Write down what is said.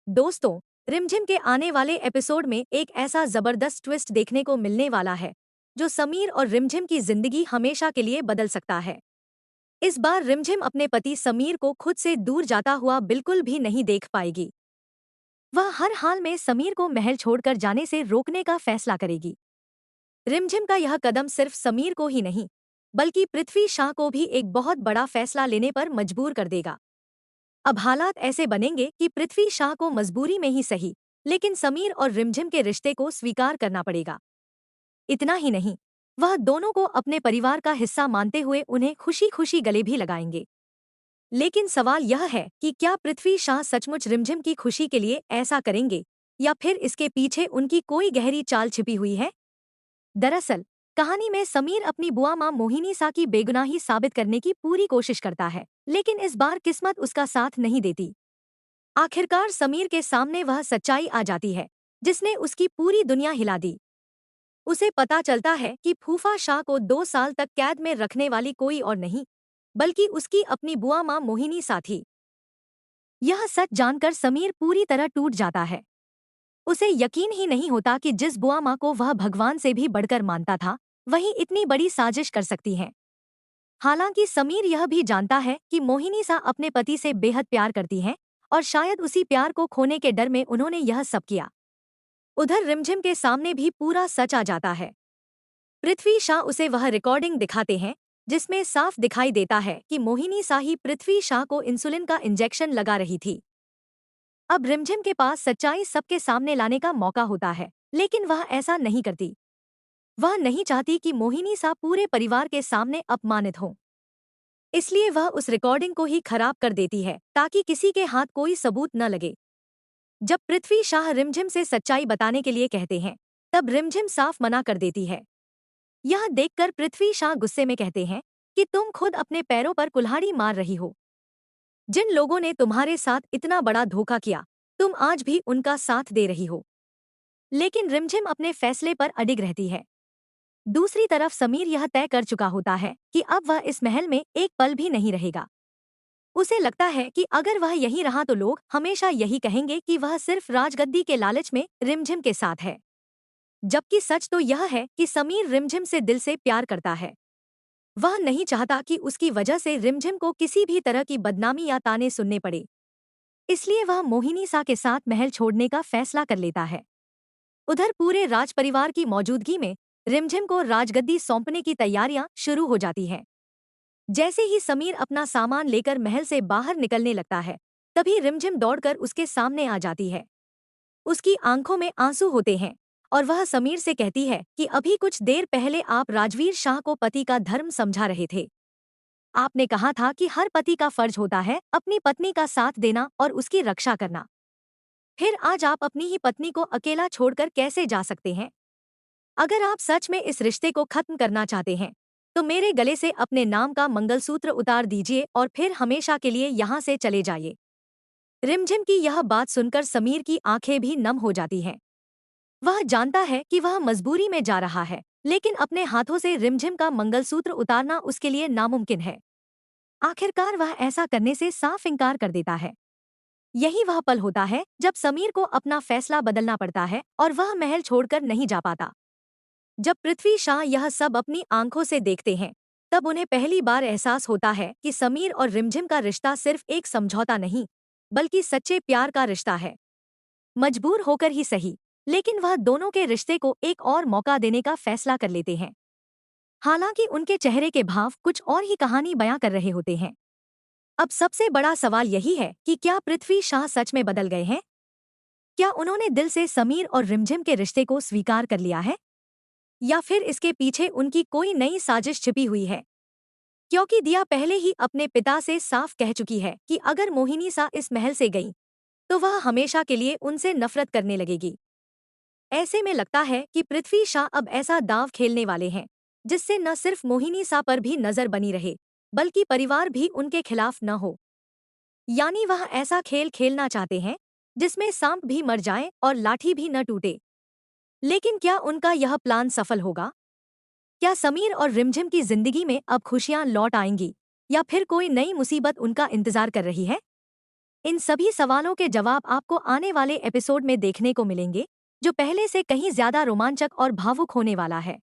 दोस्तों, रिमझिम के आने वाले एपिसोड में एक ऐसा जबरदस्त ट्विस्ट देखने को मिलने वाला है जो समीर और रिमझिम की जिंदगी हमेशा के लिए बदल सकता है। इस बार रिमझिम अपने पति समीर को खुद से दूर जाता हुआ बिल्कुल भी नहीं देख पाएगी। वह हर हाल में समीर को महल छोड़कर जाने से रोकने का फैसला करेगी। रिमझिम का यह कदम सिर्फ समीर को ही नहीं, बल्कि पृथ्वी शाह को भी एक बहुत बड़ा फैसला लेने पर मजबूर कर देगा। अब हालात ऐसे बनेंगे कि पृथ्वी शाह को मजबूरी में ही सही, लेकिन समीर और रिमझिम के रिश्ते को स्वीकार करना पड़ेगा। इतना ही नहीं, वह दोनों को अपने परिवार का हिस्सा मानते हुए उन्हें खुशी खुशी गले भी लगाएंगे। लेकिन सवाल यह है कि क्या पृथ्वी शाह सचमुच रिमझिम की खुशी के लिए ऐसा करेंगे, या फिर इसके पीछे उनकी कोई गहरी चाल छिपी हुई है। दरअसल कहानी में समीर अपनी बुआ माँ मोहिनी सा की बेगुनाही साबित करने की पूरी कोशिश करता है, लेकिन इस बार किस्मत उसका साथ नहीं देती। आखिरकार समीर के सामने वह सच्चाई आ जाती है जिसने उसकी पूरी दुनिया हिला दी। उसे पता चलता है कि फूफा शाह को 2 साल तक कैद में रखने वाली कोई और नहीं, बल्कि उसकी अपनी बुआ माँ मोहिनी सा थी। यह सच जानकर समीर पूरी तरह टूट जाता है। उसे यकीन ही नहीं होता कि जिस बुआ माँ को वह भगवान से भी बढ़कर मानता था, वही इतनी बड़ी साजिश कर सकती हैं। हालांकि समीर यह भी जानता है कि मोहिनी सा अपने पति से बेहद प्यार करती हैं, और शायद उसी प्यार को खोने के डर में उन्होंने यह सब किया। उधर रिमझिम के सामने भी पूरा सच आ जाता है। पृथ्वी शाह उसे वह रिकॉर्डिंग दिखाते हैं जिसमें साफ दिखाई देता है कि मोहिनी सा ही पृथ्वी शाह को इंसुलिन का इंजेक्शन लगा रही थी। अब रिमझिम के पास सच्चाई सबके सामने लाने का मौका होता है, लेकिन वह ऐसा नहीं करती। वह नहीं चाहती कि मोहिनी सा पूरे परिवार के सामने अपमानित हो। इसलिए वह उस रिकॉर्डिंग को ही खराब कर देती है ताकि किसी के हाथ कोई सबूत न लगे। जब पृथ्वी शाह रिमझिम से सच्चाई बताने के लिए कहते हैं, तब रिमझिम साफ मना कर देती है। यह देखकर पृथ्वी शाह गुस्से में कहते हैं कि तुम खुद अपने पैरों पर कुल्हाड़ी मार रही हो। जिन लोगों ने तुम्हारे साथ इतना बड़ा धोखा किया, तुम आज भी उनका साथ दे रही हो। लेकिन रिमझिम अपने फैसले पर अडिग रहती है। दूसरी तरफ समीर यह तय कर चुका होता है कि अब वह इस महल में एक पल भी नहीं रहेगा। उसे लगता है कि अगर वह यहीं रहा तो लोग हमेशा यही कहेंगे कि वह सिर्फ राजगद्दी के लालच में रिमझिम के साथ है। जबकि सच तो यह है कि समीर रिमझिम से दिल से प्यार करता है। वह नहीं चाहता कि उसकी वजह से रिमझिम को किसी भी तरह की बदनामी या ताने सुनने पड़े। इसलिए वह मोहिनी सा के साथ महल छोड़ने का फैसला कर लेता है। उधर पूरे राजपरिवार की मौजूदगी में रिमझिम को राजगद्दी सौंपने की तैयारियां शुरू हो जाती हैं। जैसे ही समीर अपना सामान लेकर महल से बाहर निकलने लगता है, तभी रिमझिम दौड़कर उसके सामने आ जाती है। उसकी आंखों में आंसू होते हैं और वह समीर से कहती है कि अभी कुछ देर पहले आप राजवीर शाह को पति का धर्म समझा रहे थे। आपने कहा था कि हर पति का फर्ज होता है अपनी पत्नी का साथ देना और उसकी रक्षा करना। फिर आज आप अपनी ही पत्नी को अकेला छोड़कर कैसे जा सकते हैं? अगर आप सच में इस रिश्ते को खत्म करना चाहते हैं, तो मेरे गले से अपने नाम का मंगलसूत्र उतार दीजिए और फिर हमेशा के लिए यहाँ से चले जाइए। रिमझिम की यह बात सुनकर समीर की आंखें भी नम हो जाती हैं। वह जानता है कि वह मजबूरी में जा रहा है, लेकिन अपने हाथों से रिमझिम का मंगलसूत्र उतारना उसके लिए नामुमकिन है। आखिरकार वह ऐसा करने से साफ इनकार कर देता है। यही वह पल होता है जब समीर को अपना फैसला बदलना पड़ता है और वह महल छोड़कर नहीं जा पाता। जब पृथ्वी शाह यह सब अपनी आंखों से देखते हैं, तब उन्हें पहली बार एहसास होता है कि समीर और रिमझिम का रिश्ता सिर्फ एक समझौता नहीं, बल्कि सच्चे प्यार का रिश्ता है। मजबूर होकर ही सही, लेकिन वह दोनों के रिश्ते को एक और मौका देने का फैसला कर लेते हैं। हालांकि उनके चेहरे के भाव कुछ और ही कहानी बयां कर रहे होते हैं। अब सबसे बड़ा सवाल यही है कि क्या पृथ्वी शाह सच में बदल गए हैं? क्या उन्होंने दिल से समीर और रिमझिम के रिश्ते को स्वीकार कर लिया है, या फिर इसके पीछे उनकी कोई नई साजिश छिपी हुई है? क्योंकि दिया पहले ही अपने पिता से साफ कह चुकी है कि अगर मोहिनी सा इस महल से गई, तो वह हमेशा के लिए उनसे नफरत करने लगेगी। ऐसे में लगता है कि पृथ्वी शाह अब ऐसा दांव खेलने वाले हैं जिससे न सिर्फ मोहिनी सा पर भी नजर बनी रहे, बल्कि परिवार भी उनके खिलाफ न हो। यानी वह ऐसा खेल खेलना चाहते हैं जिसमें सांप भी मर जाए और लाठी भी न टूटे। लेकिन क्या उनका यह प्लान सफल होगा? क्या समीर और रिमझिम की जिंदगी में अब खुशियां लौट आएंगी, या फिर कोई नई मुसीबत उनका इंतजार कर रही है? इन सभी सवालों के जवाब आपको आने वाले एपिसोड में देखने को मिलेंगे, जो पहले से कहीं ज्यादा रोमांचक और भावुक होने वाला है।